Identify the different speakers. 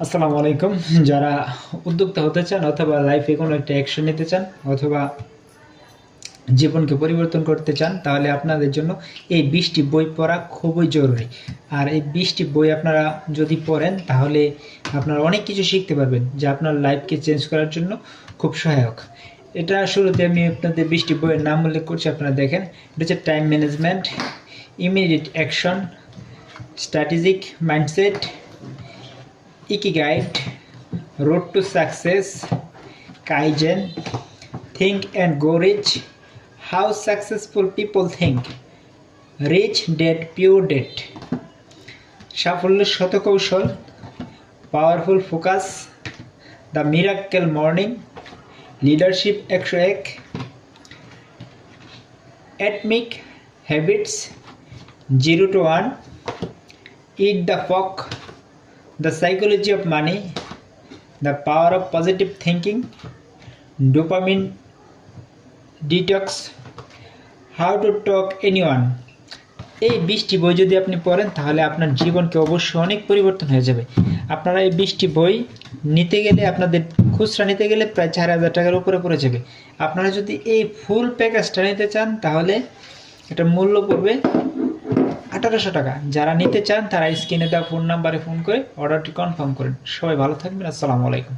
Speaker 1: আসসালামু আলাইকুম। যারা উদ্যোক্তা হতে চান অথবা লাইফে কোনো একটা অ্যাকশন নিতে চান অথবা জীবনকে পরিবর্তন করতে চান, তাহলে আপনাদের জন্য এই 20টি বই পড়া খুবই জরুরি। আর এই 20টি বই আপনারা যদি পড়েন তাহলে আপনারা অনেক কিছু শিখতে পারবেন, যা আপনার লাইফকে চেঞ্জ করার জন্য খুব সহায়ক। এটা শুরুতে আমি আপনাদের 20টি বইয়ের নাম উল্লেখ করছি, আপনারা দেখেন। এটা হচ্ছে time management, immediate action, strategic mindset, ইকিগাইড, road to success, Kaizen, think and go rich, how successful people think, rich dad pure dad, সাফল্যের শতকৌশল, powerful focus, the miracle morning, leadership 101, atomic habits, 0 to 1, eat the fog, the psychology of money, the power of positive thinking, dopamine detox, how to talk anyone. এই 20টি বই যদি আপনি পড়েন তাহলে আপনার জীবনকে অবশ্যই অনেক পরিবর্তন হয়ে যাবে। আপনারা এই 20টি বই নিতে গেলে, আপনাদের খুচরা নিতে গেলে প্রায় 4000 টাকার উপরে পড়ে যাবে। আপনারা যদি এই ফুল প্যাকেজটা নিতে চান তাহলে এটা মূল্য পড়বে 1800 টাকা। যারা নিতে চান তারা স্ক্রিনে দেওয়া ফোন নাম্বারে ফোন করে অর্ডারটি কনফার্ম করেন। সবাই ভালো থাকবেন। আসসালামু আলাইকুম।